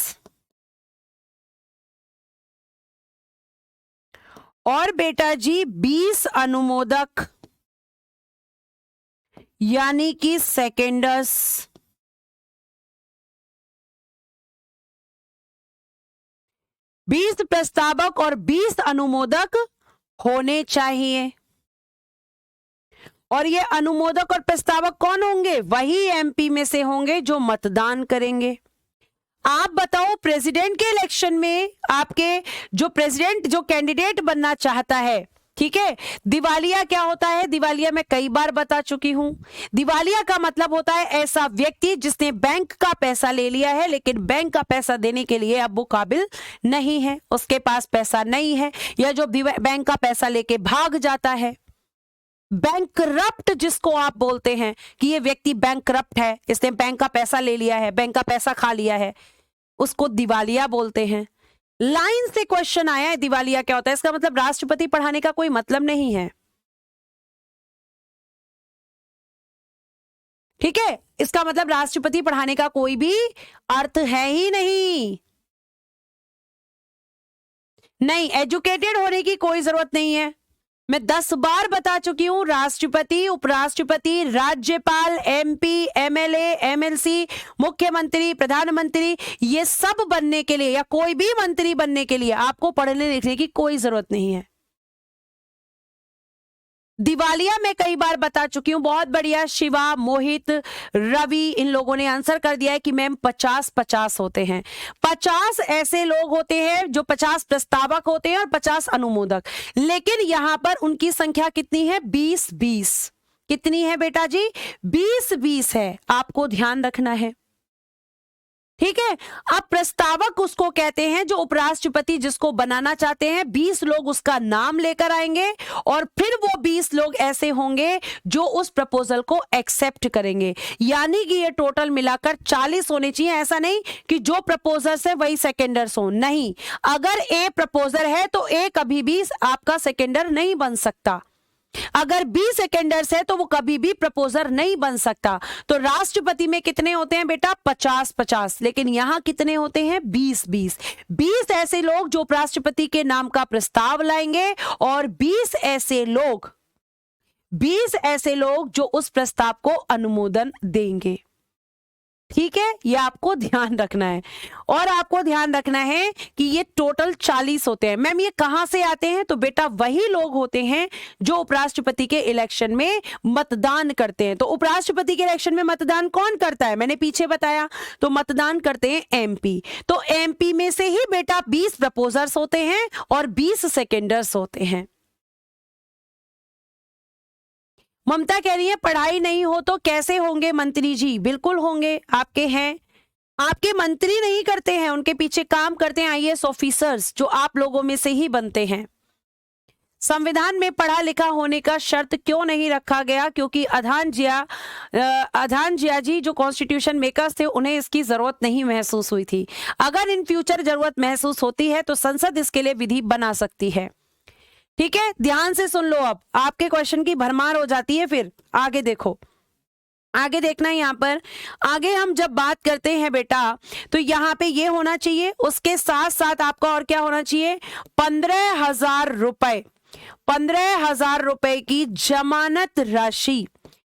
Speaker 1: और बेटा जी 20 अनुमोदक यानी कि सेकेंडर्स, 20 प्रस्तावक और 20 अनुमोदक होने चाहिए। और ये अनुमोदक और प्रस्तावक कौन होंगे, वही MP में से होंगे जो मतदान करेंगे। आप बताओ प्रेसिडेंट के इलेक्शन में आपके जो प्रेसिडेंट, जो कैंडिडेट बनना चाहता है, ठीक है, दिवालिया क्या होता है, दिवालिया मैं कई बार बता चुकी हूं। दिवालिया का मतलब होता है ऐसा व्यक्ति जिसने बैंक का पैसा ले लिया है, लेकिन बैंक का पैसा देने के लिए अब वो काबिल नहीं है, उसके पास पैसा नहीं है, या जो बैंक का पैसा लेके भाग जाता है। बैंकरप्ट जिसको आप बोलते हैं कि ये व्यक्ति बैंकरप्ट है, इसने बैंक का पैसा ले लिया है, बैंक का पैसा खा लिया है, उसको दिवालिया बोलते हैं। लाइन से क्वेश्चन आया है दिवालिया क्या होता है, इसका मतलब राष्ट्रपति पढ़ाने का कोई मतलब नहीं है। ठीक है, इसका मतलब राष्ट्रपति पढ़ाने का कोई भी अर्थ है ही नहीं। नहीं, एजुकेटेड होने की कोई जरूरत नहीं है। मैं 10 बार बता चुकी हूं, राष्ट्रपति, उपराष्ट्रपति, राज्यपाल, एमपी, एमएलए, एमएलसी, मुख्यमंत्री, प्रधानमंत्री, ये सब बनने के लिए या कोई भी मंत्री बनने के लिए आपको पढ़ने लिखने की कोई जरूरत नहीं है। दिवालिया मैं कई बार बता चुकी हूं, बहुत बढ़िया। शिवा, मोहित, रवि, इन लोगों ने आंसर कर दिया है कि मैम 50-50 होते हैं। 50 ऐसे लोग होते हैं जो 50 प्रस्तावक होते हैं और 50 अनुमोदक, लेकिन यहां पर उनकी संख्या कितनी है? 20-20। कितनी है बेटा जी? 20-20 है, आपको ध्यान रखना है, ठीक है। अब प्रस्तावक उसको कहते हैं जो उपराष्ट्रपति जिसको बनाना चाहते हैं। 20 लोग उसका नाम लेकर आएंगे और फिर वो 20 लोग ऐसे होंगे जो उस प्रपोजल को एक्सेप्ट करेंगे, यानी कि ये टोटल मिलाकर 40 होने चाहिए। ऐसा नहीं कि जो प्रपोजर्स है वही सेकेंडर्स हो, नहीं। अगर ए प्रपोजर है तो ए कभी भी आपका सेकेंडर नहीं बन सकता। अगर बी सेकेंडर्स है तो वो कभी भी प्रपोजर नहीं बन सकता। तो राष्ट्रपति में कितने होते हैं बेटा? 50-50, लेकिन यहां कितने होते हैं? 20-20। 20 ऐसे लोग जो उपराष्ट्रपति के नाम का प्रस्ताव लाएंगे और 20 ऐसे लोग जो उस प्रस्ताव को अनुमोदन देंगे, ठीक है। ये आपको ध्यान रखना है। और आपको ध्यान रखना है कि ये टोटल 40 होते हैं। मैम ये कहां से आते हैं? तो बेटा वही लोग होते हैं जो उपराष्ट्रपति के इलेक्शन में मतदान करते हैं। तो उपराष्ट्रपति के इलेक्शन में मतदान कौन करता है? मैंने पीछे बताया, तो मतदान करते हैं एमपी। तो एमपी में से ही बेटा 20 प्रपोजर्स होते हैं और 20 सेकेंडर्स होते हैं। ममता कह रही है पढ़ाई नहीं हो तो कैसे होंगे मंत्री जी? बिल्कुल होंगे, आपके हैं। आपके मंत्री नहीं करते हैं, उनके पीछे काम करते हैं आईएएस ऑफिसर्स, जो आप लोगों में से ही बनते हैं। संविधान में पढ़ा लिखा होने का शर्त क्यों नहीं रखा गया? क्योंकि अधान जिया जी जो कॉन्स्टिट्यूशन मेकर्स थे, उन्हें इसकी जरूरत नहीं महसूस हुई थी। अगर इन फ्यूचर जरूरत महसूस होती है तो संसद इसके लिए विधि बना सकती है, ठीक है। ध्यान से सुन लो, अब आपके क्वेश्चन की भरमार हो जाती है। फिर आगे देखो, आगे देखना है। यहां पर आगे हम जब बात करते हैं बेटा, तो यहां पे ये होना चाहिए, उसके साथ साथ आपका और क्या होना चाहिए? 15,000 रुपए, 15,000 रुपए की जमानत राशि।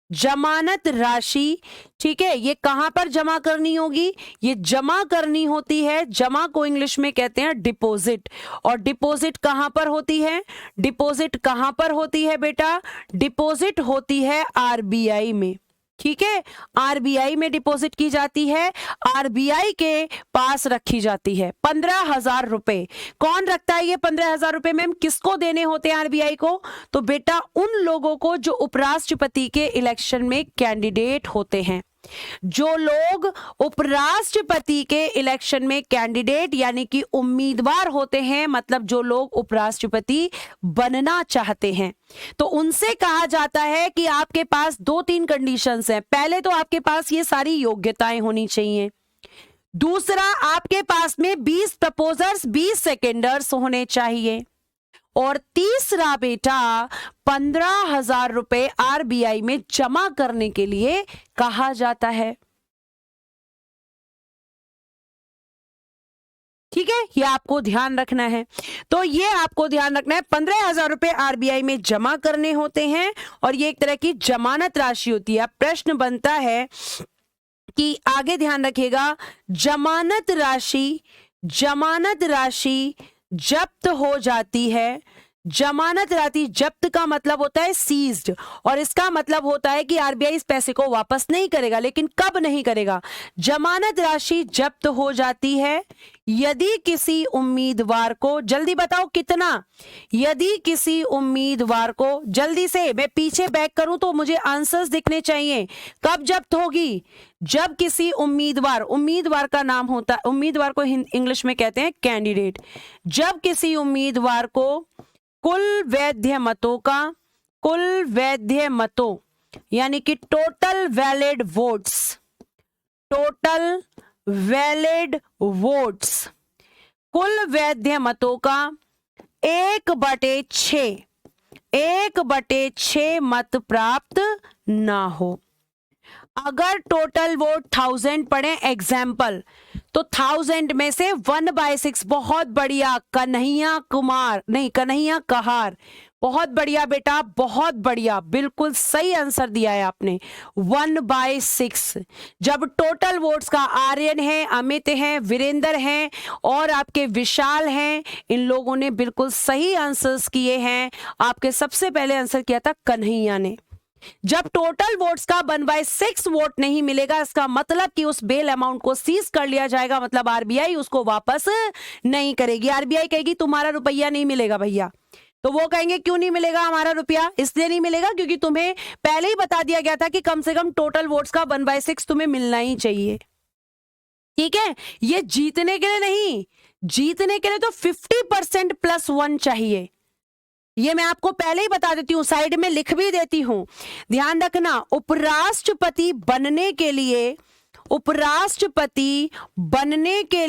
Speaker 1: जमानत राशि, ठीक है। ये कहां पर जमा करनी होगी? ये जमा करनी होती है, जमा को इंग्लिश में कहते हैं डिपॉजिट। और डिपॉजिट कहां पर होती है? डिपॉजिट कहां पर होती है बेटा? डिपॉजिट होती है आरबीआई में, ठीक है। आरबीआई में डिपॉजिट की जाती है, आरबीआई के पास रखी जाती है। 15,000 रुपए कौन रखता है? ये 15,000 रुपए मैम किसको देने होते हैं आरबीआई को? तो बेटा उन लोगों को जो उपराष्ट्रपति के इलेक्शन में कैंडिडेट होते हैं। जो लोग उपराष्ट्रपति के इलेक्शन में कैंडिडेट यानी कि उम्मीदवार होते हैं, मतलब जो लोग उपराष्ट्रपति बनना चाहते हैं, तो उनसे कहा जाता है कि आपके पास 2-3 कंडीशंस हैं। पहले तो आपके पास ये सारी योग्यताएं होनी चाहिए। दूसरा, आपके पास में 20 प्रपोजर्स, 20 सेकेंडर्स होने चाहिए। और तीसरा बेटा 15,000 रुपए आरबीआई में जमा करने के लिए कहा जाता है, ठीक है। ये आपको ध्यान रखना है। तो ये आपको ध्यान रखना है, 15,000 रुपए आरबीआई में जमा करने होते हैं और ये एक तरह की जमानत राशि होती है। अब प्रश्न बनता है कि आगे ध्यान रखिएगा, जमानत राशि जब्त हो जाती है। जमानत राशि जब्त का मतलब होता है सीज्ड, और इसका मतलब होता है कि आरबीआई इस पैसे को वापस नहीं करेगा। लेकिन कब नहीं करेगा? जमानत राशि जब्त हो जाती है यदि किसी उम्मीदवार को, जल्दी बताओ कितना, यदि किसी उम्मीदवार को, जल्दी से, मैं पीछे बैक करूं तो मुझे आंसर्स दिखने चाहिए। कब जब्त होगी? जब किसी उम्मीदवार का नाम होता है, उम्मीदवार को इंग्लिश में कहते हैं कैंडिडेट। जब किसी उम्मीदवार को कुल वैध मतों यानी कि टोटल वैलिड वोट्स, कुल वैध मतों का 1/6 मत प्राप्त ना हो। अगर टोटल वोट 1000 पड़े एग्जाम्पल, तो 1000 में से 1/6, बहुत बढ़िया, कन्हैया कहार बहुत बढ़िया बेटा, बहुत बढ़िया, बिल्कुल सही आंसर दिया है आपने। 1/6। जब टोटल वोट्स का आर्यन है, अमित है, वीरेंद्र हैं और आपके विशाल हैं, इन लोगों ने बिल्कुल सही आंसर्स किए हैं। आपके सबसे पहले आंसर किया था कन्हैया ने। जब टोटल वोट्स का 1/6 वोट नहीं मिलेगा, इसका मतलब कि उस बेल अमाउंट को सीज कर लिया जाएगा, मतलब आरबीआई उसको वापस नहीं करेगी। आरबीआई कहेगी तुम्हारा रुपया नहीं मिलेगा भैया, तो वो कहेंगे क्यों नहीं मिलेगा हमारा रुपया? इसलिए नहीं मिलेगा क्योंकि तुम्हें पहले ही बता दिया गया था कि कम से कम टोटल वोट्स का 1/6 तुम्हें मिलना ही चाहिए। ठीक है, ये जीतने के लिए नहीं, जीतने के लिए तो 50% +1 चाहिए। ये मैं आपको पहले ही बता देती हूं, साइड में लिख भी देती हूं, ध्यान रखना। उपराष्ट्रपति बनने के लिए, उपराष्ट्रपति बनने के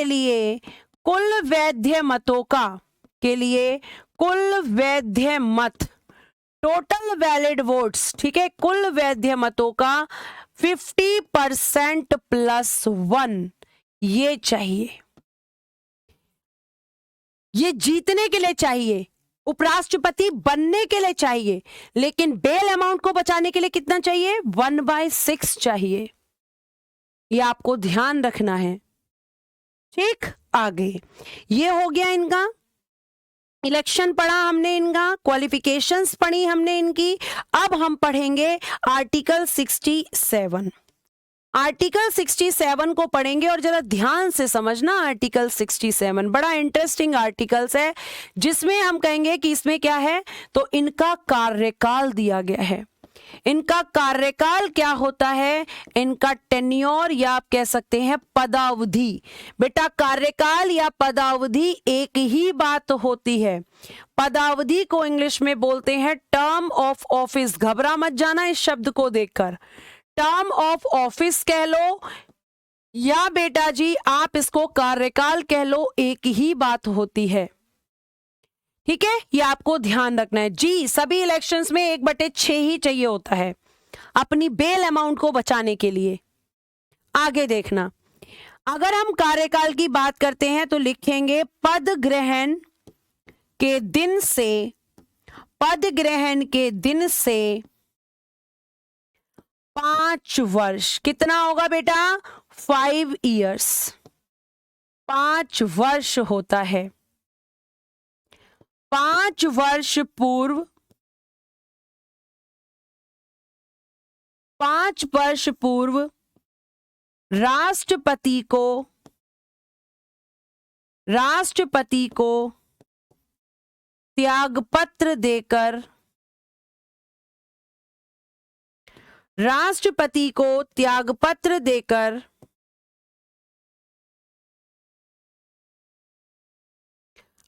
Speaker 1: लिए कुल वैध मतों का, के लिए कुल वैध मत, टोटल वैलिड वोट्स, ठीक है, कुल वैध मतों का 50% +1 ये चाहिए। ये जीतने के लिए चाहिए, उपराष्ट्रपति बनने के लिए चाहिए, लेकिन बेल अमाउंट को बचाने के लिए कितना चाहिए? 1/6 चाहिए। ये आपको ध्यान रखना है। ठीक, आगे ये हो गया इनका इलेक्शन पढ़ा हमने, इनका क्वालिफिकेशंस पढ़ी हमने इनकी। अब हम पढ़ेंगे आर्टिकल 67। आर्टिकल 67 को पढ़ेंगे और जरा ध्यान से समझना। आर्टिकल 67 बड़ा इंटरेस्टिंग आर्टिकल्स है, जिसमें हम कहेंगे कि इसमें क्या है, तो इनका कार्यकाल दिया गया है। इनका कार्यकाल क्या होता है? इनका टेन्योर, या आप कह सकते हैं पदावधि। बेटा कार्यकाल या पदावधि एक ही बात होती है। पदावधि को इंग्लिश में बोलते हैं टर्म ऑफ ऑफिस। घबरा मत जाना इस शब्द को देखकर, टर्म ऑफ ऑफिस कह लो या बेटा जी आप इसको कार्यकाल कह लो, एक ही बात होती है। ठीक है, ये आपको ध्यान रखना है जी। सभी इलेक्शंस में 1/6 ही चाहिए होता है अपनी बेल अमाउंट को बचाने के लिए। आगे देखना, अगर हम कार्यकाल की बात करते हैं तो लिखेंगे पद ग्रहण के दिन से, पद ग्रहण के दिन से 5 वर्ष। कितना होगा बेटा? 5 इयर्स, 5 वर्ष होता है। 5 वर्ष पूर्व, 5 वर्ष पूर्व राष्ट्रपति को त्यागपत्र देकर, राष्ट्रपति को त्यागपत्र देकर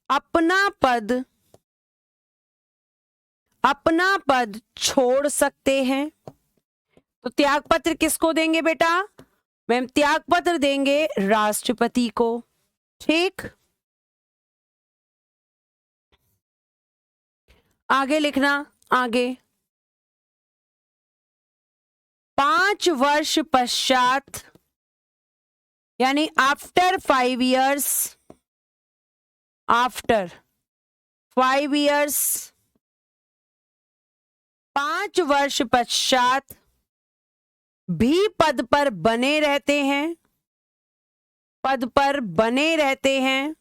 Speaker 1: अपना पद छोड़ सकते हैं। तो त्यागपत्र किसको देंगे बेटा? मैम त्यागपत्र देंगे राष्ट्रपति को। ठीक, आगे लिखना, आगे 5 वर्ष पश्चात, यानी आफ्टर 5 इयर्स, आफ्टर 5 इयर्स, 5 वर्ष पश्चात भी पद पर बने रहते हैं, पद पर बने रहते हैं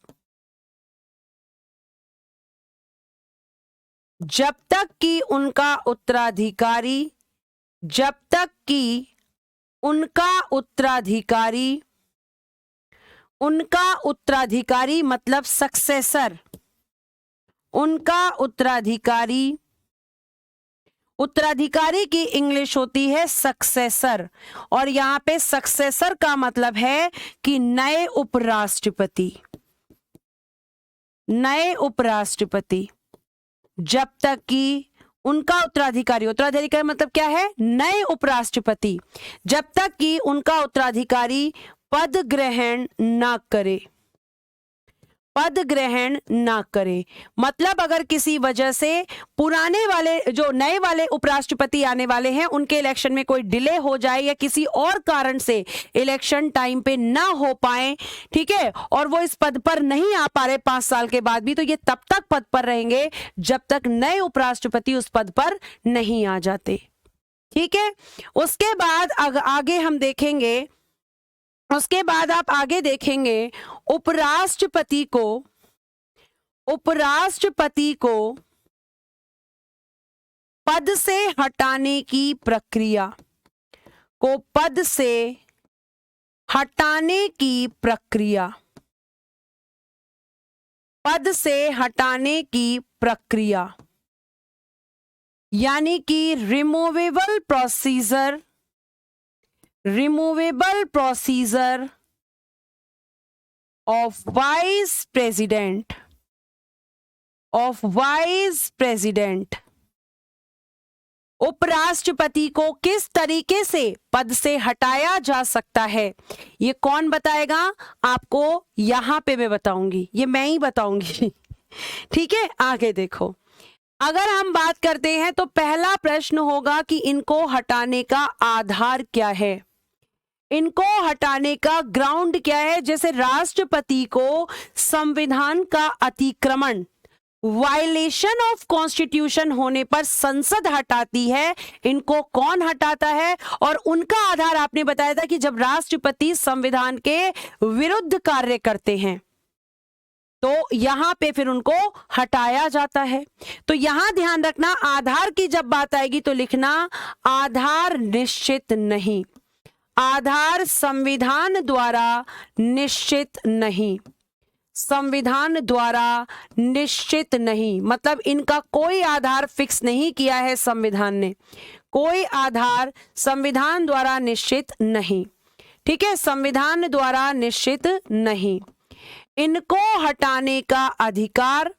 Speaker 1: जब तक कि उनका उत्तराधिकारी, जब तक कि उनका उत्तराधिकारी, उनका उत्तराधिकारी मतलब सक्सेसर, उनका उत्तराधिकारी, उत्तराधिकारी की इंग्लिश होती है सक्सेसर, और यहां पे सक्सेसर का मतलब है कि नए उपराष्ट्रपति, नए उपराष्ट्रपति। जब तक कि उनका उत्तराधिकारी, उत्तराधिकारी मतलब क्या है? नए उपराष्ट्रपति, जब तक कि उनका उत्तराधिकारी पद ग्रहण ना करे, पद ग्रहण ना करे। मतलब अगर किसी वजह से पुराने वाले जो नए वाले उपराष्ट्रपति आने वाले हैं उनके इलेक्शन में कोई डिले हो जाए या किसी और कारण से इलेक्शन टाइम पे ना हो पाए, ठीक है, और वो इस पद पर नहीं आ पा रहे 5 साल के बाद भी, तो ये तब तक पद पर रहेंगे जब तक नए उपराष्ट्रपति उस पद पर नहीं आ जाते। ठीक है, उसके बाद आगे हम देखेंगे, उसके बाद आप आगे देखेंगे उपराष्ट्रपति को पद से हटाने की प्रक्रिया पद से हटाने की प्रक्रिया यानी कि removable procedure of vice president उपराष्ट्रपति को किस तरीके से पद से हटाया जा सकता है, ये कौन बताएगा आपको? यहां पे मैं बताऊंगी, ये मैं ही बताऊंगी। ठीक है, आगे देखो, अगर हम बात करते हैं तो पहला प्रश्न होगा कि इनको हटाने का आधार क्या है, इनको हटाने का ग्राउंड क्या है। जैसे राष्ट्रपति को संविधान का अतिक्रमण, वायलेशन ऑफ कॉन्स्टिट्यूशन होने पर संसद हटाती है, इनको कौन हटाता है? और उनका आधार आपने बताया था कि जब राष्ट्रपति संविधान के विरुद्ध कार्य करते हैं तो यहां पे फिर उनको हटाया जाता है। तो यहां ध्यान रखना, आधार की जब बात आएगी तो लिखना आधार निश्चित नहीं, आधार संविधान द्वारा निश्चित नहीं, संविधान द्वारा निश्चित नहीं, मतलब इनका कोई आधार फिक्स नहीं किया है संविधान ने, कोई आधार संविधान द्वारा निश्चित नहीं। ठीक है, संविधान द्वारा निश्चित नहीं। इनको हटाने का अधिकार,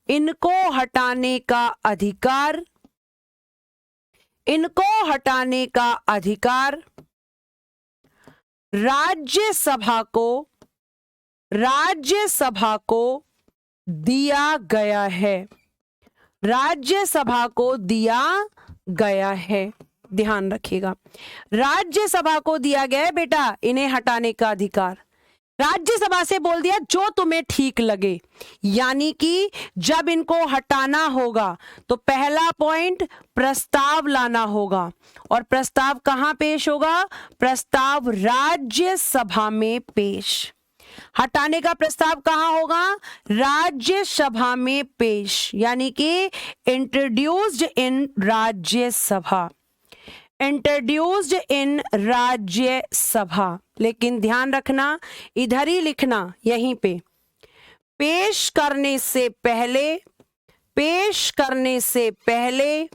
Speaker 1: इनको हटाने का अधिकार, इनको हटाने का अधिकार राज्यसभा को दिया गया है, राज्यसभा को दिया गया है। ध्यान रखिएगा, राज्यसभा को दिया गया है बेटा इन्हें हटाने का अधिकार। राज्यसभा से बोल दिया जो तुम्हें ठीक लगे, यानी कि जब इनको हटाना होगा तो पहला पॉइंट प्रस्ताव लाना होगा, और प्रस्ताव कहां पेश होगा? प्रस्ताव राज्यसभा में पेश। हटाने का प्रस्ताव कहां होगा? राज्यसभा में पेश, यानी कि introduced in Rajya Sabha, introduced in Rajya Sabha. लेकिन ध्यान रखना, इधर ही लिखना, यहीं पे पेश करने से पहले, पेश करने से पहले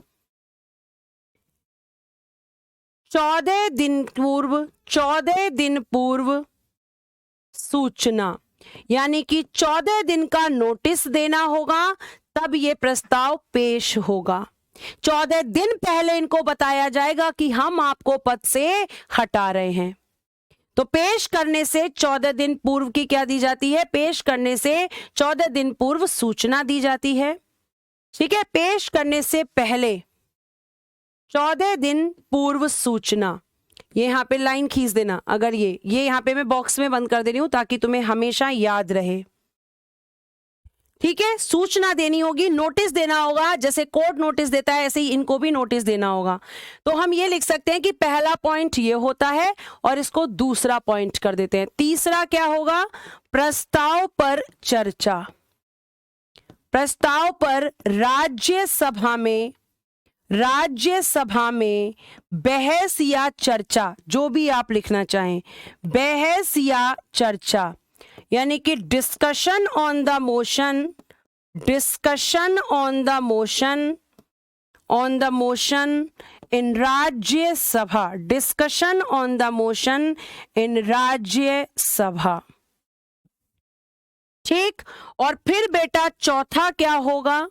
Speaker 1: 14 दिन पूर्व सूचना, यानी कि 14 दिन का नोटिस देना होगा, तब ये प्रस्ताव पेश होगा। 14 दिन पहले इनको बताया जाएगा कि हम आपको पद से हटा रहे हैं। तो पेश करने से 14 दिन पूर्व की क्या दी जाती है? पेश करने से 14 दिन पूर्व सूचना दी जाती है। ठीक है, पेश करने से पहले 14 दिन पूर्व सूचना, ये यहां पे लाइन खींच देना। अगर ये यहां पे मैं बॉक्स में बंद कर दे रही हूं ताकि तुम्हें हमेशा याद रहे। ठीक है, सूचना देनी होगी, नोटिस देना होगा, जैसे कोर्ट नोटिस देता है ऐसे ही इनको भी नोटिस देना होगा। तो हम ये लिख सकते हैं कि पहला पॉइंट ये होता है और इसको दूसरा पॉइंट कर देते हैं। तीसरा क्या होगा? प्रस्ताव पर चर्चा, प्रस्ताव पर राज्यसभा में बहस या चर्चा, जो भी आप लिखना चाहें, बहस या चर्चा, यानी कि discussion on the motion, discussion on the motion in Rajya Sabha, discussion on the motion in Rajya Sabha. ठीक, और फिर बेटा चौथा क्या होगा?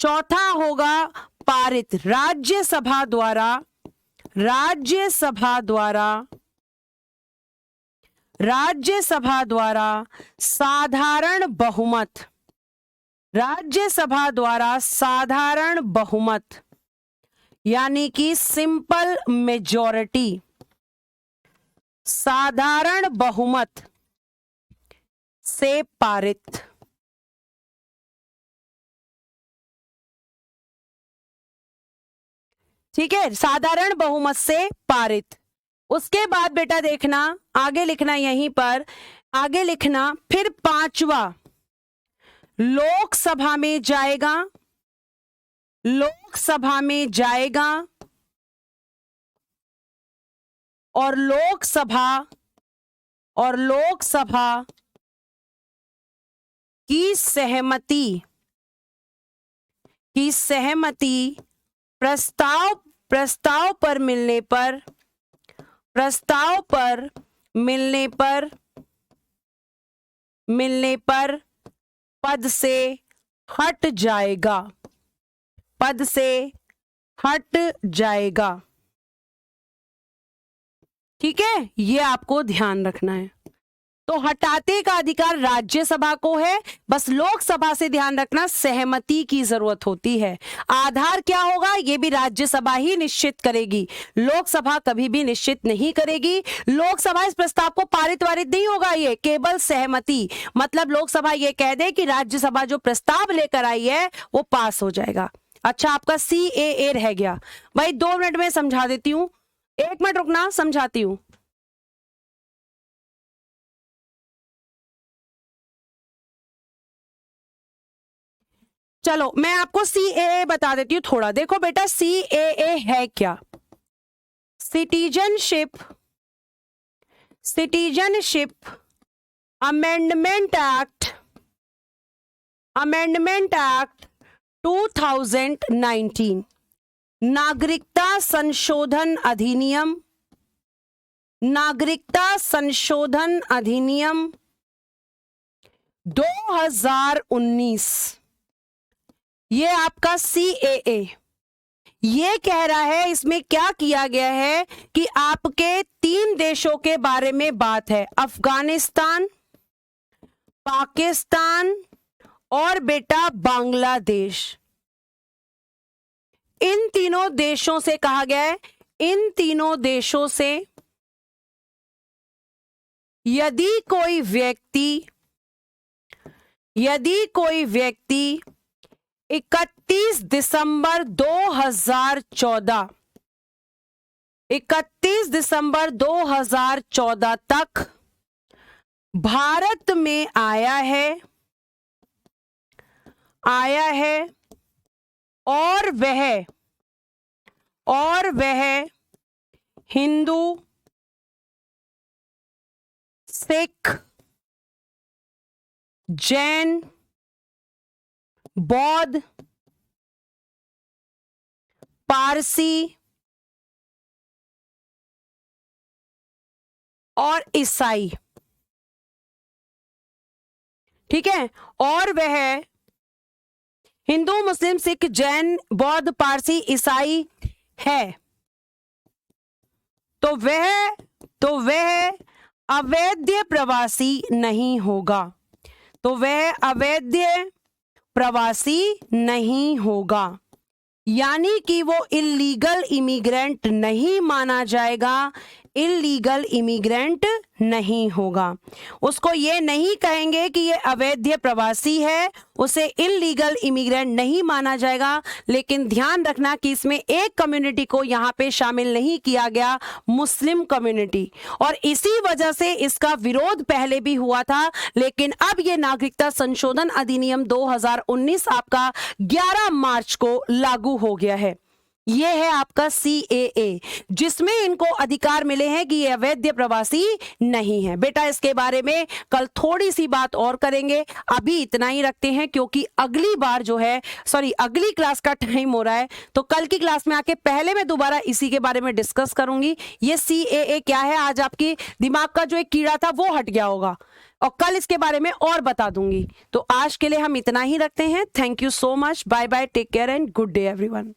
Speaker 1: चौथा होगा पारित, राज्यसभा द्वारा राज्यसभा द्वारा साधारण बहुमत, राज्यसभा द्वारा साधारण बहुमत यानी कि सिंपल मेजॉरिटी, साधारण बहुमत से पारित। ठीक है, साधारण बहुमत से पारित। उसके बाद बेटा देखना, आगे लिखना, यहीं पर आगे लिखना, फिर पांचवा लोकसभा में जाएगा, लोकसभा में जाएगा और लोकसभा की सहमति प्रस्ताव पर मिलने पर पद से हट जाएगा, पद से हट जाएगा। ठीक है, ये आपको ध्यान रखना है। तो हटाते का अधिकार राज्यसभा को है, बस लोकसभा से ध्यान रखना सहमति की जरूरत होती है। आधार क्या होगा, ये भी राज्यसभा ही निश्चित करेगी, लोकसभा कभी भी निश्चित नहीं करेगी। लोकसभा इस प्रस्ताव को पारित वारित नहीं होगा, ये केवल सहमति, मतलब लोकसभा ये कह दे कि राज्यसभा जो प्रस्ताव लेकर आई है वो पास हो जाएगा। अच्छा, आपका CAA रह गया भाई, 2 मिनट में समझा देती हूं, 1 मिनट रुकना, समझाती हूं। चलो मैं आपको CAA बता देती हूँ थोड़ा। देखो बेटा, CAA है क्या? सिटीजनशिप अमेंडमेंट एक्ट 2019, नागरिकता संशोधन अधिनियम 2019, ये आपका CAA ये कह रहा है। इसमें क्या किया गया है कि आपके 3 देशों के बारे में बात है, अफगानिस्तान, पाकिस्तान और बेटा बांग्लादेश। इन तीनों देशों से कहा गया है, इन तीनों देशों से यदि कोई व्यक्ति 31 दिसंबर 2014 तक भारत में आया है और वह हिंदू, सिख, जैन, बौद्ध, पारसी और ईसाई। ठीक है, और वह हिंदू, मुस्लिम, सिख, जैन, बौद्ध, पारसी, ईसाई है, तो वह अवैध प्रवासी नहीं होगा, तो वह अवैध प्रवासी नहीं होगा, यानी कि वो इल्लीगल इमिग्रेंट नहीं माना जाएगा, इल्लीगल इमिग्रेंट नहीं होगा। उसको ये नहीं कहेंगे कि ये अवैध प्रवासी है, उसे इल्लीगल इमिग्रेंट नहीं माना जाएगा। लेकिन ध्यान रखना कि इसमें एक कम्युनिटी को यहाँ पे शामिल नहीं किया गया, मुस्लिम कम्युनिटी, और इसी वजह से इसका विरोध पहले भी हुआ था। लेकिन अब ये नागरिकता संशोधन अधिनियम 2019 आपका 11 मार्च को लागू हो गया है। ये है आपका CAA, जिसमें इनको अधिकार मिले हैं कि ये अवैध प्रवासी नहीं है। बेटा इसके बारे में कल थोड़ी सी बात और करेंगे, अभी इतना ही रखते हैं, क्योंकि अगली बार जो है अगली क्लास का टाइम हो रहा है, तो कल की क्लास में आके पहले मैं दोबारा इसी के बारे में डिस्कस करूंगी। ये CAA क्या है, आज आपकी दिमाग का जो एक कीड़ा था वो हट गया होगा, और कल इसके बारे में और बता दूंगी। तो आज के लिए हम इतना ही रखते हैं। Thank you so much, bye bye, take care and good day everyone.